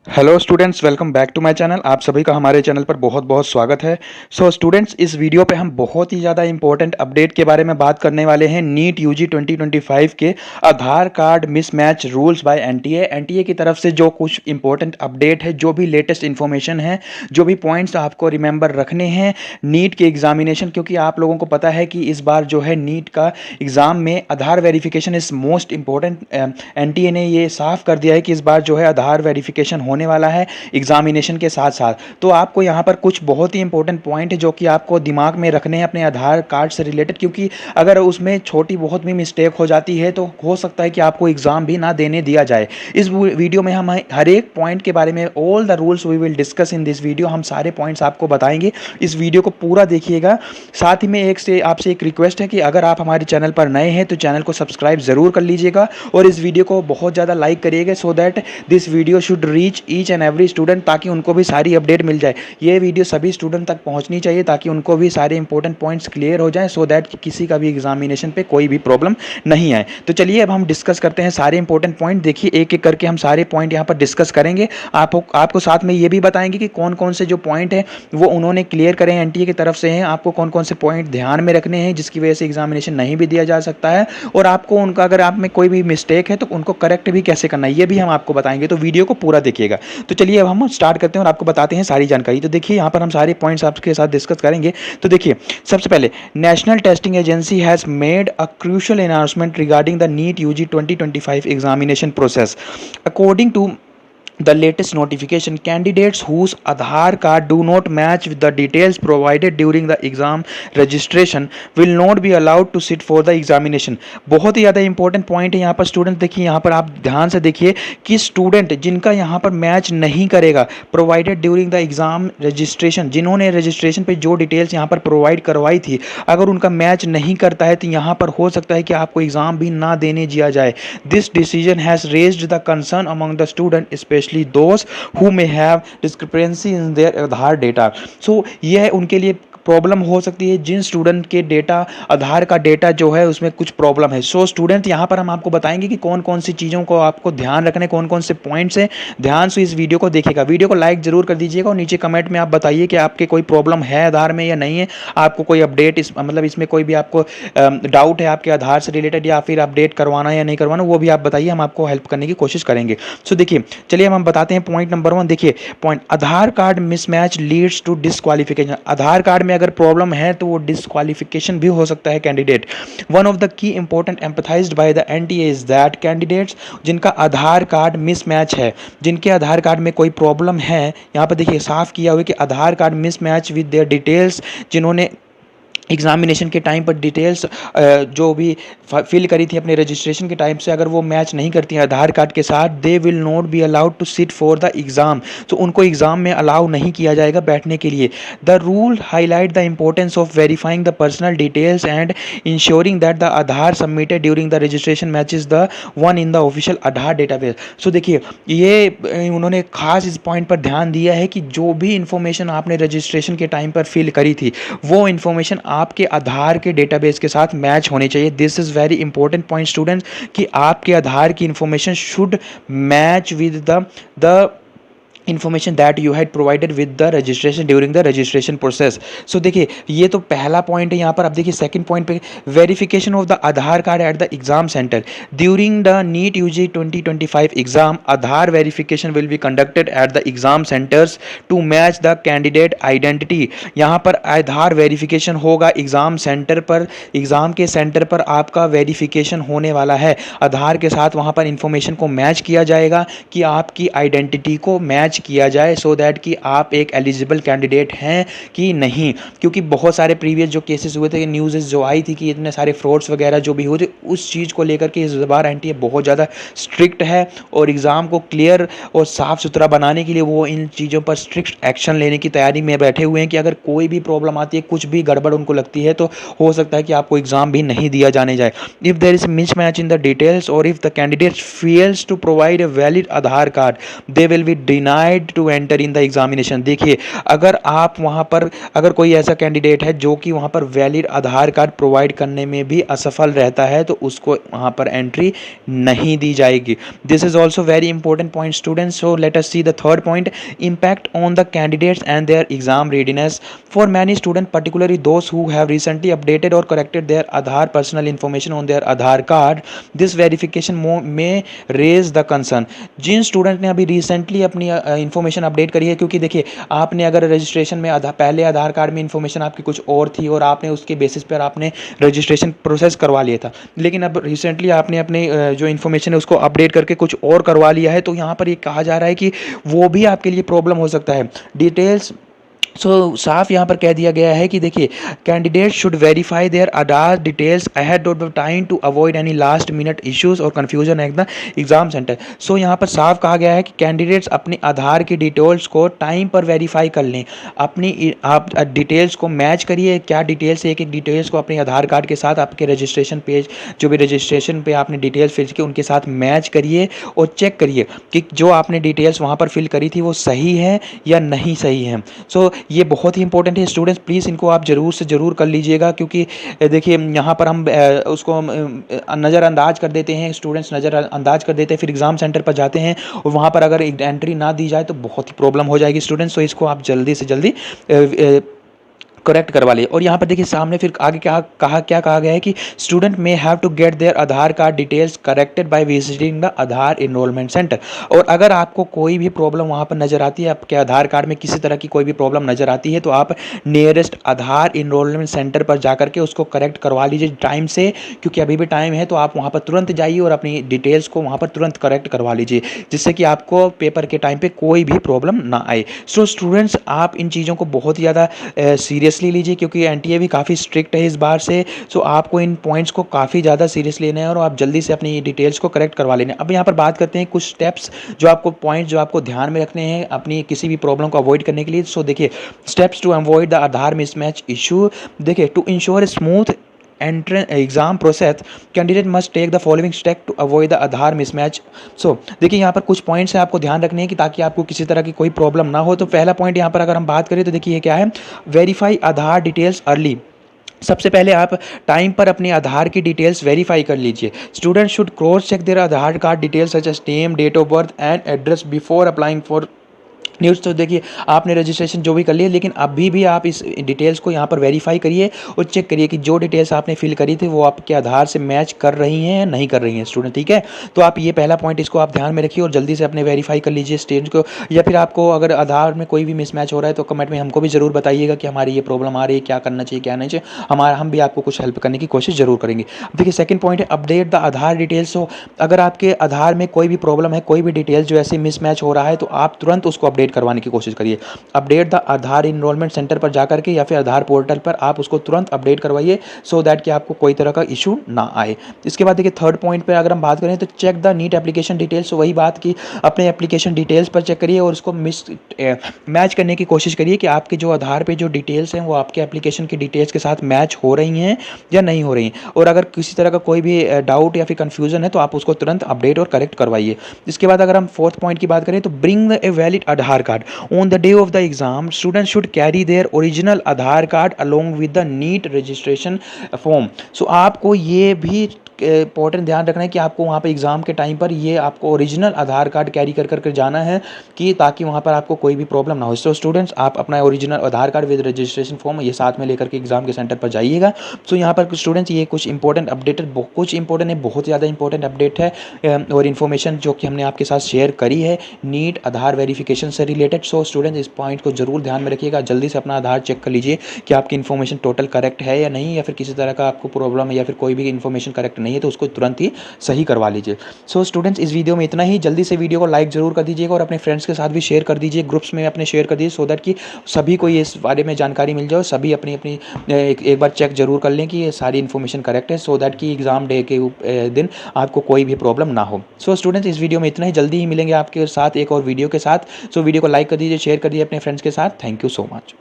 Hello students, welcome back to my channel. आप सभी का हमारे चैनल पर बहुत बहुत स्वागत है। स्टूडेंट्स, इस वीडियो पे हम बहुत ही ज़्यादा इंपॉर्टेंट अपडेट के बारे में बात करने वाले हैं। नीट यूजी 2025 के Aadhaar card mismatch rules by NTA की तरफ से जो कुछ इंपॉर्टेंट अपडेट है, जो भी लेटेस्ट इन्फॉर्मेशन है, जो भी पॉइंट्स आपको रिमेंबर रखने हैं नीट के एग्जामिनेशन, क्योंकि आप लोगों को पता है कि इस बार जो है नीट का एग्ज़ाम में Aadhaar verification is most important. NTA ने ये साफ कर दिया है कि इस बार जो है आधार वेरिफिकेशन होने वाला है एग्जामिनेशन के साथ साथ। तो आपको यहाँ पर कुछ बहुत ही इंपॉर्टेंट पॉइंट है जो कि आपको दिमाग में रखने हैं अपने आधार कार्ड से रिलेटेड, क्योंकि अगर उसमें छोटी बहुत भी मिस्टेक हो जाती है तो हो सकता है कि आपको एग्जाम भी ना देने दिया जाए। इस वीडियो में हम हर एक पॉइंट के बारे में all the rules we will discuss in this video, हम सारे पॉइंट्स आपको बताएंगे। इस वीडियो को पूरा देखिएगा। साथ ही में आपसे एक रिक्वेस्ट है कि अगर आप हमारे चैनल पर नए हैं तो चैनल को सब्सक्राइब जरूर कर लीजिएगा और इस वीडियो को बहुत ज़्यादा लाइक करिएगा, so that this video should reach each and every student, ताकि उनको भी सारी अपडेट मिल जाए। ये वीडियो सभी स्टूडेंट तक पहुंचनी चाहिए ताकि उनको भी सारे इंपॉर्टेंट पॉइंट्स क्लियर हो जाएं, सो दैट किसी का भी एग्जामिनेशन पे कोई भी प्रॉब्लम नहीं आए। तो चलिए अब हम डिस्कस करते हैं सारे इंपॉर्टेंट पॉइंट। देखिए एक एक करके हम सारे पॉइंट यहाँ पर डिस्कस करेंगे। आपको साथ में ये भी बताएंगे कि कौन कौन से जो पॉइंट है वो उन्होंने क्लियर करें, एनटीए की तरफ से हैं, आपको कौन कौन से पॉइंट ध्यान में रखने हैं जिसकी वजह से एग्जामिनेशन नहीं भी दिया जा सकता है, और आपको उनका अगर आप में कोई भी मिस्टेक है तो उनको करेक्ट भी कैसे करना है ये भी हम आपको बताएंगे। तो वीडियो को पूरा देखिएगा। तो चलिए अब हम स्टार्ट करते हैं और आपको बताते हैं सारी जानकारी। तो देखिए यहाँ पर हम सारे पॉइंट्स आपके साथ डिस्कस करेंगे। तो देखिए सबसे पहले, national testing agency has made a crucial announcement regarding the NEET UG 2025 examination process. According to the latest notification, candidates whose Aadhaar card do not match with the details provided during the exam registration will not be allowed to sit for the examination। बहुत ही ज़्यादा important point है यहाँ पर student. देखिए यहाँ पर आप ध्यान से देखिए कि स्टूडेंट जिनका यहाँ पर मैच नहीं करेगा provided during the exam registration, जिन्होंने रजिस्ट्रेशन पे जो डिटेल्स यहाँ पर प्रोवाइड करवाई थी, अगर उनका मैच नहीं करता है तो यहाँ पर हो सकता है कि आपको एग्जाम भी ना देने दिया जाए। This decision has raised the concern among the student, especially those who may have discrepancy in their Aadhaar data। So यह उनके लिए प्रॉब्लम हो सकती है जिन स्टूडेंट के डेटा, आधार का डेटा जो है उसमें कुछ प्रॉब्लम है। सो स्टूडेंट यहाँ पर हम आपको बताएंगे कि कौन कौन सी चीज़ों को आपको ध्यान रखने, कौन कौन से पॉइंट्स हैं। ध्यान से इस वीडियो को देखिएगा। वीडियो को लाइक जरूर कर दीजिएगा और नीचे कमेंट में आप बताइए कि आपके कोई प्रॉब्लम है आधार में या नहीं है, आपको कोई अपडेट मतलब इसमें कोई भी आपको डाउट है आपके आधार से रिलेटेड, या फिर अपडेट करवाना है या नहीं करवाना, वो भी आप बताइए, हम आपको हेल्प करने की कोशिश करेंगे। सो देखिए चलिए हम बताते हैं पॉइंट नंबर 1। देखिए point, Aadhaar card mismatch leads to disqualification. Aadhaar card में अगर प्रॉब्लम है तो वो डिस्क्वालिफिकेशन भी हो सकता है candidate. One of the key important empathized by the NTA is that candidates जिनका आधार कार्ड मिसमैच है, जिनके आधार कार्ड में कोई प्रॉब्लम है, यहाँ पर देखिए साफ किया हुआ है कि Aadhaar card mismatch with their details, जिन्होंने एग्जामिनेशन के टाइम पर डिटेल्स जो भी फिल करी थी अपने रजिस्ट्रेशन के टाइम से, अगर वो मैच नहीं करती हैं आधार कार्ड के साथ, they will not be allowed to sit for the exam. तो उनको एग्ज़ाम में अलाउ नहीं किया जाएगा बैठने के लिए। The rule highlight the importance of verifying the personal details and ensuring that the Aadhaar submitted during the registration matches the one in the official Aadhaar database. So देखिए ये उन्होंने खास इस पॉइंट पर ध्यान दिया है कि जो भी इंफॉर्मेशन आपने रजिस्ट्रेशन के टाइम पर फिल करी थी वो इंफॉर्मेशन आपके आधार के डेटाबेस के साथ मैच होनी चाहिए। This is very important point students, कि आपके आधार की information should match with the information that you had provided with the registration during the registration process। so देखिए ये तो पहला पॉइंट है यहाँ पर। अब देखिए सेकंड पॉइंट पे, verification of the Aadhaar card at the exam centre during the NEET UG 2025 exam, Aadhaar verification will be conducted at the exam centres to match the candidate identity. यहाँ पर आधार वेरिफिकेशन होगा एग्जाम सेंटर पर, exam के centre पर आपका verification होने वाला है, आधार के साथ वहाँ पर इंफॉर्मेशन को मैच किया जाएगा कि आपकी आइडेंटिटी को मैच किया जाए, सो दैट कि आप एक एलिजिबल कैंडिडेट हैं कि नहीं। क्योंकि बहुत सारे प्रीवियस जो केसेस हुए थे, न्यूज़ जो आई थी कि इतने सारे फ्रॉड्स वगैरह जो भी हुए थे, उस चीज़ को लेकर के इस बार एनटीए बहुत ज़्यादा स्ट्रिक्ट है और एग्ज़ाम को क्लियर और साफ़ सुथरा बनाने के लिए वो इन चीज़ों पर स्ट्रिक्ट एक्शन लेने की तैयारी में बैठे हुए हैं कि अगर कोई भी प्रॉब्लम आती है, कुछ भी गड़बड़ उनको लगती है, तो हो सकता है कि आपको एग्ज़ाम भी नहीं दिया जाने जाए। If there is mismatch in the details और if the candidate fails to provide a valid Aadhaar card, they will be denied denied to enter in the examination. देखिए, अगर आप वहाँ पर अगर कोई ऐसा कैंडिडेट है जो कि वहाँ पर वैलिड आधार कार्ड प्रोवाइड करने में भी असफल रहता है तो उसको वहाँ पर एंट्री नहीं दी जाएगी। This is also very important point students. So let us see the third point, impact on the candidates and their exam readiness. For many students, particularly those who have recently updated or corrected their Aadhaar personal information on their Aadhaar card, this verification may raise the concern. जिन student ने अभी recently अपनी information update करी है, क्योंकि देखिए आपने अगर रजिस्ट्रेशन में पहले आधार कार्ड में इन्फॉर्मेशन आपकी कुछ और थी और आपने उसके बेसिस पर आपने रजिस्ट्रेशन प्रोसेस करवा लिया था, लेकिन अब रिसेंटली आपने अपने जो इन्फॉर्मेशन है उसको अपडेट करके कुछ और करवा लिया है, तो यहाँ पर ये कहा जा रहा है कि वो भी आपके लिए प्रॉब्लम हो सकता है। डिटेल्स साफ यहाँ पर कह दिया गया है कि देखिए, candidate should verify their Aadhaar details ahead of the time to avoid any last minute issues और confusion at the exam centre. So यहाँ पर साफ कहा गया है कि कैंडिडेट्स अपने आधार की डिटेल्स को टाइम पर वेरीफाई कर लें। अपनी आप डिटेल्स को मैच करिए, क्या डिटेल्स, एक एक डिटेल्स को अपने आधार कार्ड के साथ आपके रजिस्ट्रेशन पेज, जो भी रजिस्ट्रेशन पे आपने डिटेल्स फिल की उनके साथ मैच करिए और चेक करिए कि जो आपने डिटेल्स वहाँ पर फिल करी थी वो सही है या नहीं सही है। सो ये बहुत ही इंपॉर्टेंट है स्टूडेंट्स, प्लीज़ इनको आप ज़रूर से ज़रूर कर लीजिएगा, क्योंकि देखिए यहाँ पर हम उसको नज़रअंदाज कर देते हैं, स्टूडेंट्स नज़रअंदाज कर देते हैं, फिर एग्ज़ाम सेंटर पर जाते हैं और वहाँ पर अगर एंट्री ना दी जाए तो बहुत ही प्रॉब्लम हो जाएगी स्टूडेंट्स। तो इसको आप जल्दी से जल्दी करेक्ट करवा लिए। और यहाँ पर देखिए सामने फिर आगे क्या कहा गया है कि student may have to get their Aadhaar card details corrected by visiting the Aadhaar enrolment centre. और अगर आपको कोई भी प्रॉब्लम वहाँ पर नजर आती है, आपके आधार कार्ड में किसी तरह की कोई भी प्रॉब्लम नजर आती है, तो आप नियरेस्ट आधार इनरोलमेंट सेंटर पर जाकर के उसको करेक्ट करवा लीजिए टाइम से, क्योंकि अभी भी टाइम है। तो आप वहाँ पर तुरंत जाइए और अपनी डिटेल्स को वहाँ पर तुरंत करेक्ट करवा लीजिए, जिससे कि आपको पेपर के टाइम पे कोई भी प्रॉब्लम ना आए। सो स्टूडेंट्स, आप इन चीज़ों को बहुत ही ज़्यादा सीरियसली लीजिए, क्योंकि एनटीए भी काफ़ी स्ट्रिक्ट है इस बार से। सो आपको इन पॉइंट्स को काफ़ी ज़्यादा सीरियस लेना है और आप जल्दी से अपनी डिटेल्स को करेक्ट करवा लेना है। अब यहाँ पर बात करते हैं कुछ स्टेप्स जो आपको ध्यान में रखने हैं अपनी किसी भी प्रॉब्लम को अवॉइड करने के लिए। सो देखिए, steps to avoid the Aadhaar mismatch issue. देखिए, to ensure smooth exam process, candidate must take the following step to avoid the Aadhaar mismatch. So देखिए, यहाँ पर कुछ पॉइंट्स हैं आपको ध्यान रखने हैं कि ताकि आपको किसी तरह की कोई प्रॉब्लम ना हो। तो पहला पॉइंट यहाँ पर अगर हम बात करें तो देखिए ये क्या है, वेरीफाई आधार डिटेल्स अर्ली। सबसे पहले आप टाइम पर अपने आधार की डिटेल्स वेरीफाई कर लीजिए। Student should cross check their Aadhaar card details such as name, date of birth and address before applying for news. तो देखिए, आपने रजिस्ट्रेशन जो भी कर लिया, लेकिन अभी भी आप इस डिटेल्स को यहाँ पर वेरीफाई करिए और चेक करिए कि जो डिटेल्स आपने फिल करी थी वो आपके आधार से मैच कर रही हैं या नहीं कर रही हैं स्टूडेंट, ठीक है। तो आप ये पहला पॉइंट इसको आप ध्यान में रखिए और जल्दी से अपने वेरीफाई कर लीजिए स्टेज को। या फिर आपको अगर आधार में कोई भी मिसमैच हो रहा है तो कमेंट में हमको भी ज़रूर बताइएगा कि हमारी ये प्रॉब्लम आ रही है, क्या करना चाहिए क्या नहीं चाहिए। हम भी आपको कुछ हेल्प करने की कोशिश ज़रूर करेंगे। देखिए, सेकंड पॉइंट है अपडेट द आधार डिटेल्स। हो अगर आपके आधार में कोई भी प्रॉब्लम है, कोई भी डिटेल्स जो ऐसे मिसमैच हो रहा है, तो आप तुरंत उसको अपडेट करवाने की कोशिश करिए। Update the Aadhaar enrolment centre पर जाकर के या फिर आधार पोर्टल पर आप उसको तुरंत अपडेट करवाइए, सो दैट कि आपको कोई तरह का इशू ना आए। इसके बाद देखिए, थर्ड पॉइंट पे अगर हम बात करें तो check the NEET application details. वही बात कि अपने एप्लीकेशन डिटेल्स पर चेक करिए और उसको मैच करने की कोशिश करिए कि आपके जो आधार पे जो डिटेल्स हैं वो आपके एप्लीकेशन की डिटेल्स के साथ मैच हो रही हैं या नहीं हो रही हैं। और अगर किसी तरह का कोई भी डाउट या फिर कन्फ्यूजन है तो आप उसको तुरंत अपडेट और करेक्ट करवाइए। इसके बाद अगर हम फोर्थ पॉइंट की बात करें तो bring a valid Aadhaar card on the day of the exam. Students should carry their original Aadhaar card along with the NEET registration form. So आपको ये भी इंपॉर्टेंट ध्यान रखना है कि आपको वहाँ पे एग्ज़ाम के टाइम पर ये आपको ओरिजिनल आधार कार्ड कैरी कर जाना है, कि ताकि वहाँ पर आपको कोई भी प्रॉब्लम ना हो। सो स्टूडेंट्स, आप अपना original Aadhaar card with registration form ये साथ में लेकर के एग्ज़ाम के सेंटर पर जाइएगा। सो यहाँ पर स्टूडेंट्स ये कुछ इंपॉर्टेंट अपडेटेड, कुछ इंपॉर्टेंट है, बहुत ज़्यादा इंपॉर्टेंट अपडेट है और इन्फॉर्मेशन जो कि हमने आपके साथ शेयर करी है नीट आधार वेरिफिकेशन से रिलेटेड। सो स्टूडेंट्स, इस पॉइंट को जरूर ध्यान में रखिएगा, जल्दी से अपना आधार चेक कर लीजिए कि आपकी इन्फॉर्मेशन टोटल करेक्ट है या नहीं, या फिर किसी तरह का आपको प्रॉब्लम है या फिर कोई भी इन्फॉर्मेशन करेक्ट नहीं है तो उसको तुरंत ही सही करवा लीजिए। सो स्टूडेंट्स, इस वीडियो में इतना ही। जल्दी से वीडियो को लाइक जरूर कर दीजिएगा और अपने फ्रेंड्स के साथ भी शेयर कर दीजिए, ग्रुप्स में अपने शेयर कर दीजिए, सो दैट कि सभी को ये इस बारे में जानकारी मिल जाए। सभी अपनी अपनी एक बार चेक जरूर कर लें कि ये सारी इन्फॉर्मेशन करेक्ट है, सो दैट कि एग्जाम डे के दिन आपको कोई भी प्रॉब्लम ना हो। सो स्टूडेंट्स, इस वीडियो में इतना ही। जल्दी ही मिलेंगे आपके साथ एक और वीडियो के साथ। सो वीडियो को लाइक कर दीजिए, शेयर कर दीजिए अपने फ्रेंड्स के साथ। Thank you so much.